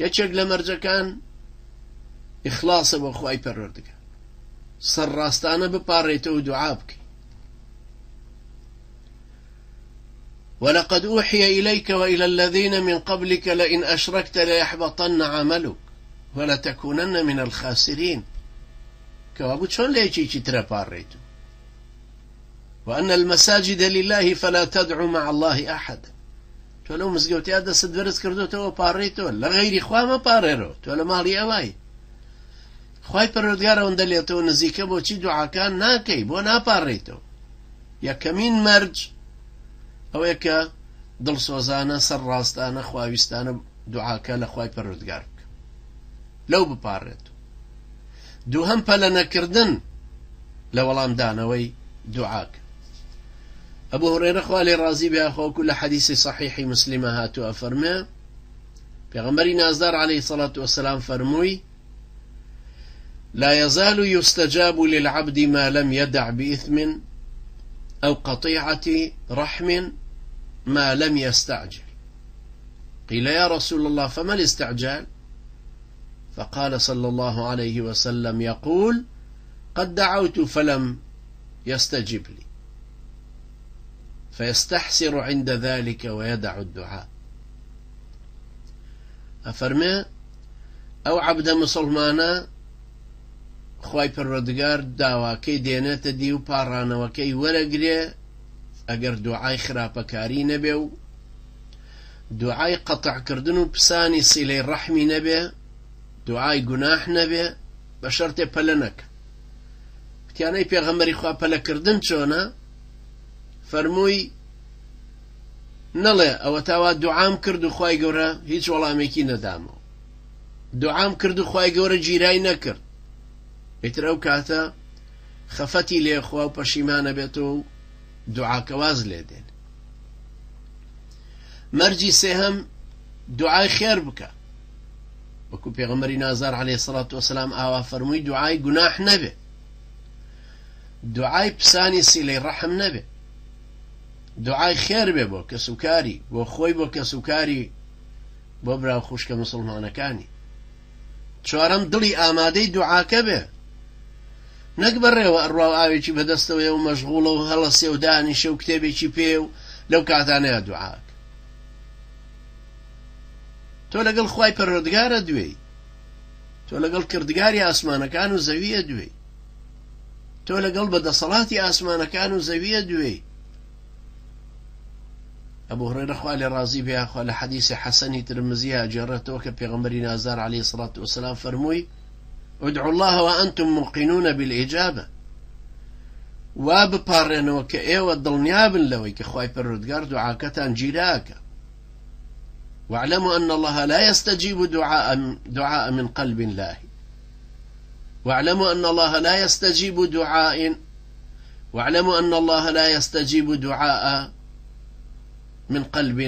یەکێک لە مەرجەکان ئیخلاسە بۆ خوای پەروەردگار، سەرڕاستانە بپاڕێتەوە و دوعا بکەیت. ولقد أوحي إليك وإلى الذين من قبلك لئن أشركت ليحبطن عملك ولتكونن من الخاسرين. كوابو چۆن لە یەکێکی ترە پاڕێتەوە. وأن المساجد لله فلا تدعو مع الله أحدا. تۆ لەو مزگەوتەیە دەست بەرز کردوتەوە پاڕێتەوە، لە غەیری خوا مەپارێرەوە، تۆ لە ماڵی ئەوای. خوای پەروەردگار ئەوەندە لێتەوە نزیکە، بۆچی دوعاکان ناکەی، بۆ ناپاڕێتەوە؟ یەکەمین مەرج ئەوەیە کە دڵسۆزانە، سەرڕاستانە، خواویستانە دوعاکە لە خوای پەروەردگار بکە، لەو بپاڕێتەوە. دووهەم پەلە نەکردن لە وەڵامدانەوەی دوعاکە. ئەبوو هورێرە خوا لێ ڕازی بێ خۆکو لە حەدیثی صحیحی مسلمە هاتووە فەرمێ پێغەمبەری نازدار عەلەیهی سەڵات وەسەلام فەرمووی: لا يزال يستجاب للعبد ما لم يدع بإثم أو قطيعة رحم ما لم يستعجل. قيل يا رسول الله فما الاستعجال؟ فقال صلى الله عليه وسلم يقول: قد دعوت فلم يستجب لي فيستحسر عند ذلك ويدع الدعاء. أفرمي أو عبد مسلمانا خوای پەروەردگار داواکەی دێنێتە دی و پاڕانەوەکەی وەرەگرێ ئەگەر دوعای خراپەکاری نەبێ و دوعای قەتعکردن و پسانی سیلەی ڕەحمی نەبێ، دوعای گوناح نەبێ، بە شەرتێ پەلە نەکە. وتیانەی پێغەمبەری خوا پەلەکردن چۆنە؟ فەرمووی نەڵێ ئەوە تاوا دوعام کرد و خوای گەورە هیچ وەڵامێکی نەدامەوە، دوعام کرد و خوای گەورە گیرای نەکرد، ئیتر ئەو کاتە خەفەتی لێخوا و پەشیمانە بێتەوە و دوعاکە واز لێ دێن. مەرجی سێهەم دوعای خێر بکە، وەکو پێغەمبەری نازار عەلەیهی سەڵات وەسەلام ئاوا فەرمووی دوعای گوناح نەبێ، دوعای پسانی سیلەی ڕەحم نەبێ، دوعای خێر بێ بۆ کەسوکاری، بۆ خۆی، بۆ کەسوکاری، بۆ براو خوشکە مسلمانەکانی. چوارەم دڵی ئامادەی دوعاکە بێ، نەک بەڕێوە ئەڕوا ئاوێکی بەدەستەوەیە و مەشغوڵە و هەڵەسێ و دانیشە و کتێبێکی پێ و لەو کاتانەیە دوعاکە. تۆ لەگەڵ خوای پەروەردگارە دوێی، تۆ لەگەڵ کردگاری ئاسمانەکان و زەویە دوێی، تۆ لەگەڵ بەدەسەڵاتی ئاسمانەکان و زەویە دوێی. ئەبوو هورێرە خوا لێ ڕازی بێ خوا لە حەدیثی حەسەنی ترمزیە ئەجێڕێتەوە کە پێغەمبەری نازار عەلەیهی سەڵات وەسەلام فەرمووی: ادعوا الله وأنتم موقنون بالإجابة. وا بپارێنەوە کە ئێوە دڵنیابن لەوەی کە خوای پەروەردگار دوعاکەتان گیراکە. واعلموا أن الله لا يستجيب دعاء من قلب لاهٍ. واعلموا أن الله لا يستجيب واعلموا أن الله لا يستجيب دعاء من قلب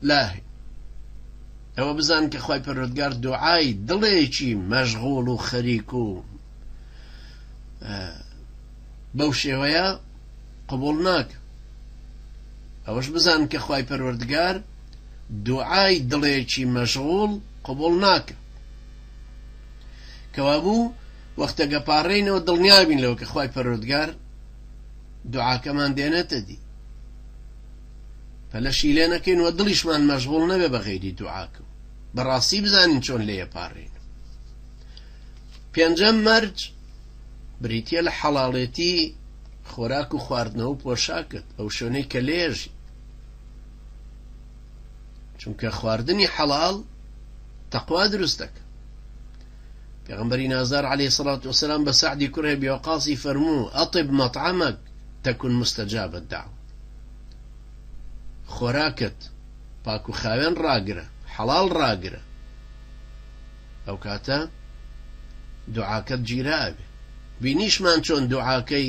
لاهٍ. ئەوە بزان کە خوای پەروەردگار دوعای دڵێکی مەشغوڵ و خەریک و بەو شێوەیە قبوڵ ناکە. ئەوەش بزان کە خوای پەروەردگار دوعای دڵێکی مەشغوڵ قبوڵ ناکە. کەوابوو وەختە گەپاڕێینەوە دڵنیابین لەوە کە خوای پەروەردگار دوعاکەمان دێنێتە دی، پەلەشی لێ نەکەین و دڵیشمان مەشغوڵ نەبێ بە غەیری دوعاکە، بەڕاستی بزانین چۆن لێ پاڕێن. پێنجەم مەرج بریتیە لە حەڵاڵێتی خۆراک و خواردنەوە و پۆشاکت، ئەو شوێنەی کە لێژی، چونکە خواردنی حەڵاڵ تەقوا دروست دەکات. پێغەمبەری نازار عەلەیهی سەڵات وەسەلام بە سەعدی کوڕی ئەبی وەقاسی فەرموو: ئەطب مەطعەمەک تەکون مستەجابە الدەعوە. خۆراکت پاک و خاوێن ڕاگرە، حەڵاڵ ڕاگرە، ئەو کاتە دوعاکەت گیرا ئەبێ. بینیشمان چۆن دوعاکەی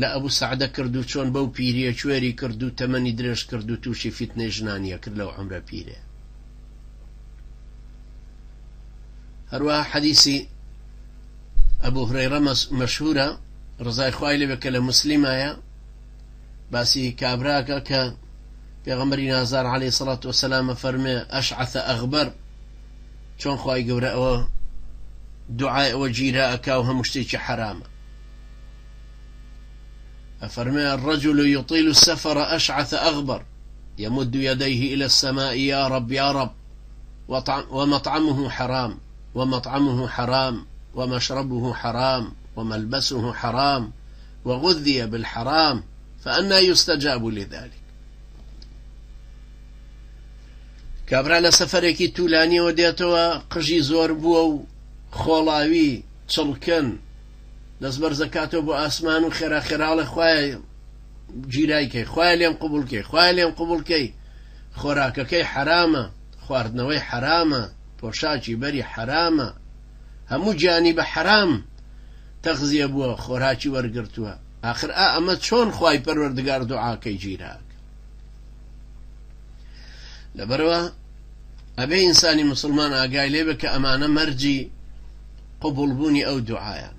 لە ئەبوو سەعدە کرد و چۆن بەو پیریە کوێری کرد و تەمەنی درێژ کرد و تووشی فیتنەی ژنانیە کرد لەو عەمرە پیرێ. هەروەها حەدیسی ئەبوو هورەیرە مەشهورە ڕزای خوای لێبێ کە لە موسلیمایە، باسی کابراکە کە پێغەمبەری نازار عەلەیهی سەڵات وەسەلام فەرمێ: ئەشعەثە ئەغبەر چۆن خوای گەورە ئەوە دوعای ئەوە گیرا ئەکا و هەموو شتێکی حرامە. أفرمي الرجل يطيل السفر أشعث أغبر يمد يديه إلى السماء يا رب يا رب ومطعمه حرام ومطعمه حرام ومشربه حرام وملبسه حرام وغذي بالحرام فأنا يستجاب لذلك. کابرا لە سەفەرێکی توولانیەوە دێتەوە قژی زۆر بووە و خۆڵاوی چڵکن دەست بەرزە کاتەوە بۆ ئاسمان و خێرا خێراڵە خوایە گیرای کەی، خوایە لێم قبول کەی، خوایە لێم قبول کەی. خۆراکەکەی حرامە، خواردنەوەی حرامە، پۆشاکی بەری حرامە، هەموو گیانی بە حرام تەغزیە بووە، خۆراکی وەرگرتووە. آخر ئەمە چۆن خوای پەروەردگار دوعاکەی گیراک؟ لەبەرەوە ئەبێ ئینسانی مسلمان ئاگای لێ بێ کە ئەمانە مەرجی قبولبوونی ئەو دوعایان.